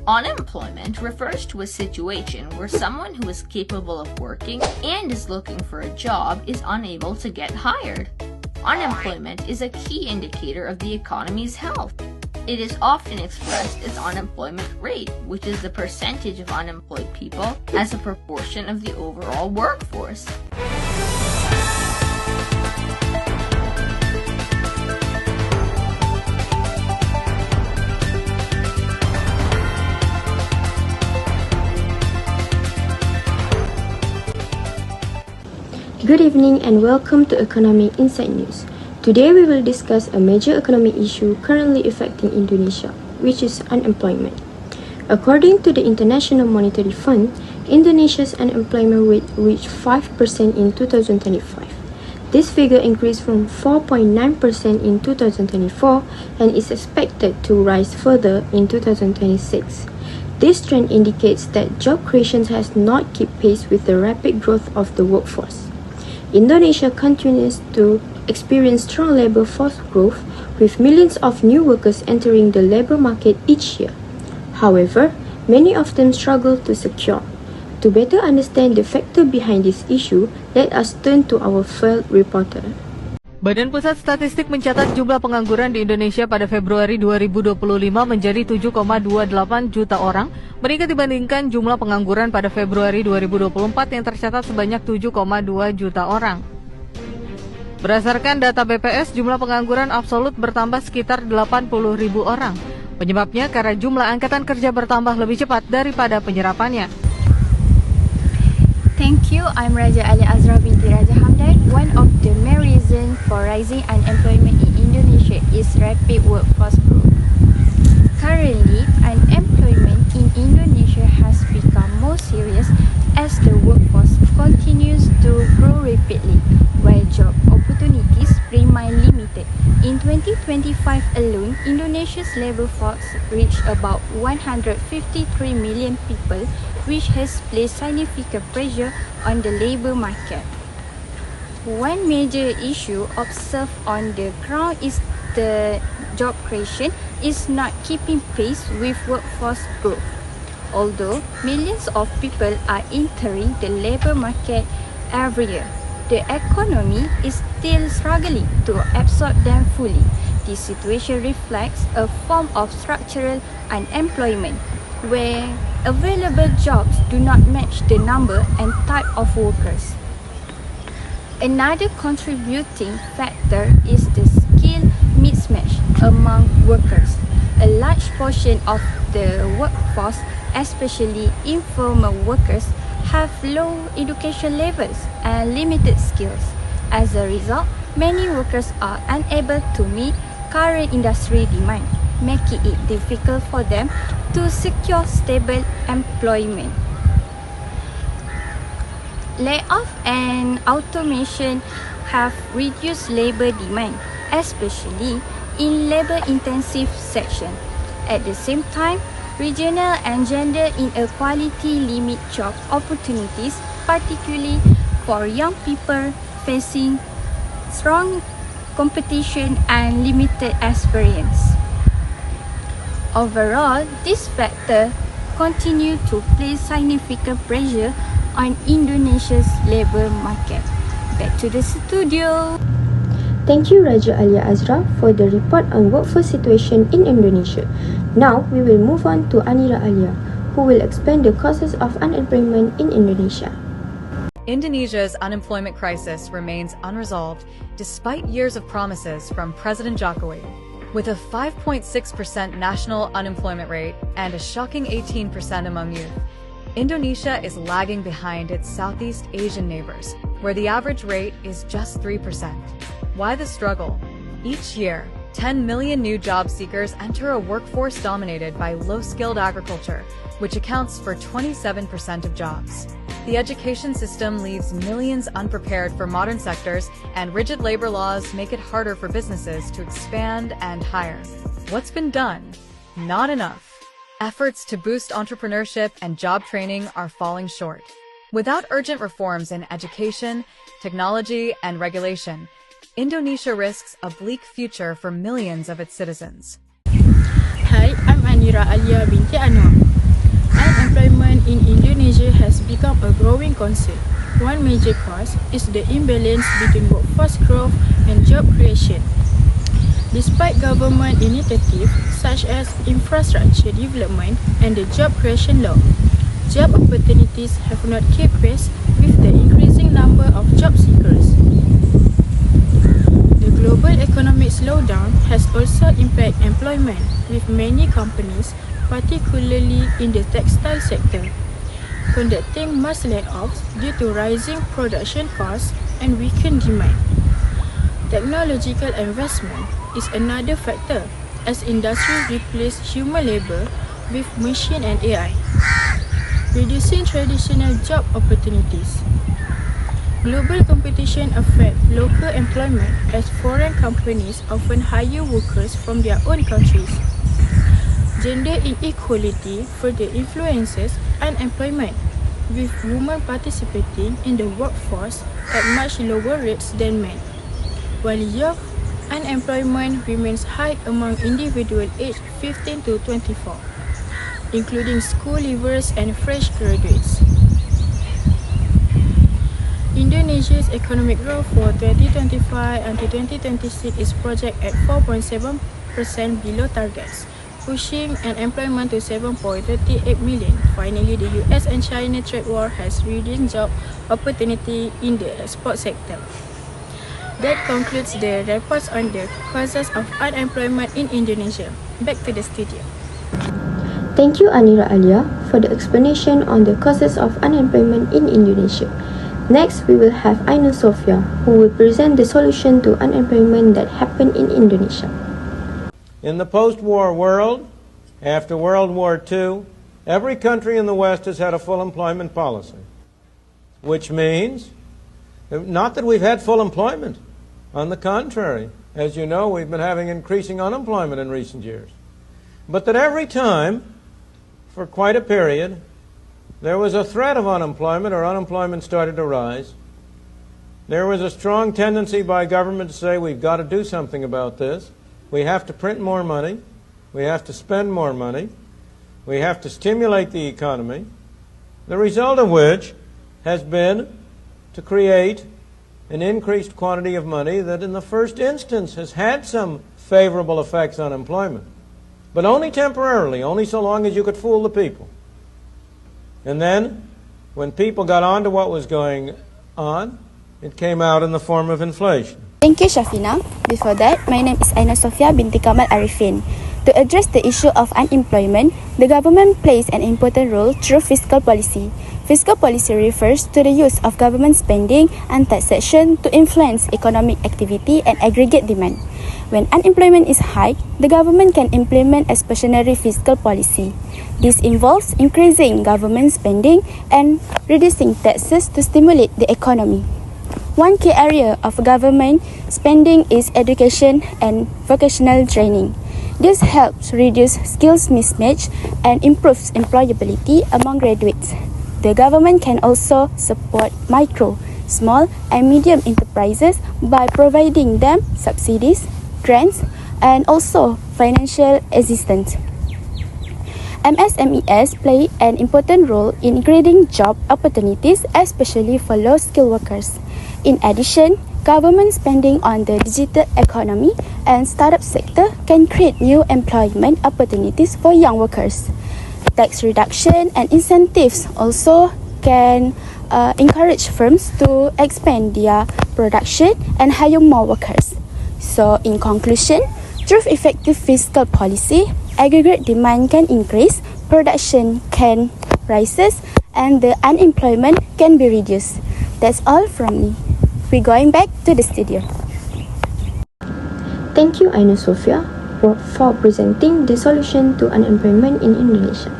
Unemployment refers to a situation where someone who is capable of working and is looking for a job is unable to get hired. Unemployment is a key indicator of the economy's health. It is often expressed as unemployment rate, which is the percentage of unemployed people as a proportion of the overall workforce. Good evening and welcome to Economic Insight News. Today we will discuss a major economic issue currently affecting Indonesia, which is unemployment. According to the International Monetary Fund, Indonesia's unemployment rate reached 5% in 2025. This figure increased from 4.9% in 2024 and is expected to rise further in 2026. This trend indicates that job creation has not kept pace with the rapid growth of the workforce. Indonesia continues to experience strong labor force growth, with millions of new workers entering the labor market each year. However, many of them struggle to secure. To better understand the factor behind this issue, let us turn to our field reporter. Badan Pusat Statistik mencatat jumlah pengangguran di Indonesia pada Februari 2025 menjadi 7,28 juta orang, meningkat dibandingkan jumlah pengangguran pada Februari 2024 yang tercatat sebanyak 7,2 juta orang. Berdasarkan data BPS, jumlah pengangguran absolut bertambah sekitar 80.000 orang. Penyebabnya karena jumlah angkatan kerja bertambah lebih cepat daripada penyerapannya. Thank you. I'm Raja Ali Azra binti Raja Hamdan. One of the main reasons for rising unemployment in Indonesia is rapid workforce growth. Currently, unemployment in Indonesia has become more serious as the workforce continues to grow rapidly, while job opportunities remain limited. In 2025 alone, Indonesia's labor force reached about 153 million people, which has placed significant pressure on the labor market. One major issue observed on the ground is the job creation is not keeping pace with workforce growth. Although millions of people are entering the labor market every year, the economy is still struggling to absorb them fully. This situation reflects a form of structural unemployment, where available jobs do not match the number and type of workers. Another contributing factor is the skill mismatch among workers. A large portion of the workforce, especially informal workers, have low education levels and limited skills. As a result, many workers are unable to meet current industry demand, making it difficult for them to secure stable employment. Layoff and automation have reduced labor demand, especially in labor-intensive sections. At the same time, regional and gender inequality limit job opportunities, particularly for young people facing strong competition and limited experience. Overall, this factor continue to place significant pressure on Indonesia's labor market. Back to the studio. Thank you Raja Alia Azra for the report on workforce situation in Indonesia. Now we will move on to Anira Alia, who will explain the causes of unemployment in Indonesia. Indonesia's unemployment crisis remains unresolved despite years of promises from President Jokowi. With a 5.6% national unemployment rate and a shocking 18% among youth, Indonesia is lagging behind its Southeast Asian neighbors, where the average rate is just 3%. Why the struggle? Each year, 10 million new job seekers enter a workforce dominated by low-skilled agriculture, which accounts for 27% of jobs. The education system leaves millions unprepared for modern sectors, and rigid labor laws make it harder for businesses to expand and hire. What's been done? Not enough. Efforts to boost entrepreneurship and job training are falling short. Without urgent reforms in education, technology, and regulation, Indonesia risks a bleak future for millions of its citizens. Hi, I'm Anira Anira Alia binti Anwar. Unemployment in Indonesia has become a growing concern. One major cause is the imbalance between workforce growth and job creation. Despite government initiatives such as infrastructure development and the job creation law, job opportunities have not kept pace with the increasing number of job seekers. The global economic slowdown has also impacted employment, with many companies, particularly in the textile sector, conducting mass layoffs due to rising production costs and weakened demand. Technological investment is another factor, as industries replace human labor with machine and AI, reducing traditional job opportunities. Global competition affects local employment, as foreign companies often hire workers from their own countries. Gender inequality further influences unemployment, with women participating in the workforce at much lower rates than men, while youth unemployment remains high among individuals aged 15 to 24, including school leavers and fresh graduates. Indonesia's economic growth for 2025 until 2026 is projected at 4.7% below targets, pushing unemployment to 7.38 million. Finally, the US and China trade war has reduced job opportunity in the export sector. That concludes the reports on the causes of unemployment in Indonesia. Back to the studio. Thank you, Anira Alia, for the explanation on the causes of unemployment in Indonesia. Next, we will have Aina Sofia, who will present the solution to unemployment that happened in Indonesia. In the post-war world, after World War II, every country in the West has had a full employment policy, which means not that we've had full employment. On the contrary, as you know, we've been having increasing unemployment in recent years. But that every time, for quite a period, there was a threat of unemployment, or unemployment started to rise. There was a strong tendency by government to say, we've got to do something about this. We have to print more money. We have to spend more money. We have to stimulate the economy. The result of which has been to create an increased quantity of money that in the first instance has had some favorable effects on employment, but only temporarily, only so long as you could fool the people. And then, when people got on to what was going on, it came out in the form of inflation. Thank you, Shafina. Before that, my name is Aina Sofia binti Kamal Arifin. To address the issue of unemployment, the government plays an important role through fiscal policy. Fiscal policy refers to the use of government spending and taxation to influence economic activity and aggregate demand. When unemployment is high, the government can implement expansionary fiscal policy. This involves increasing government spending and reducing taxes to stimulate the economy. One key area of government spending is education and vocational training. This helps reduce skills mismatch and improves employability among graduates. The government can also support micro, small, and medium enterprises by providing them subsidies, grants, and also financial assistance. MSMEs play an important role in creating job opportunities, especially for low-skilled workers. In addition, government spending on the digital economy and startup sector can create new employment opportunities for young workers. Tax reduction and incentives also can encourage firms to expand their production and hire more workers. So, in conclusion, through effective fiscal policy, aggregate demand can increase, production can rise, and the unemployment can be reduced. That's all from me. We're going back to the studio. Thank you, Aina Sofia, for presenting the solution to unemployment in Indonesia.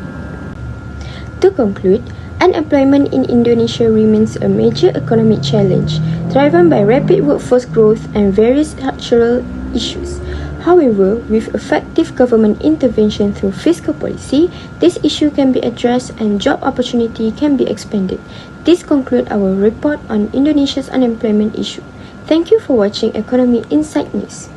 To conclude, unemployment in Indonesia remains a major economic challenge, driven by rapid workforce growth and various structural issues. However, with effective government intervention through fiscal policy, this issue can be addressed and job opportunity can be expanded. This concludes our report on Indonesia's unemployment issue. Thank you for watching Economy Insight News.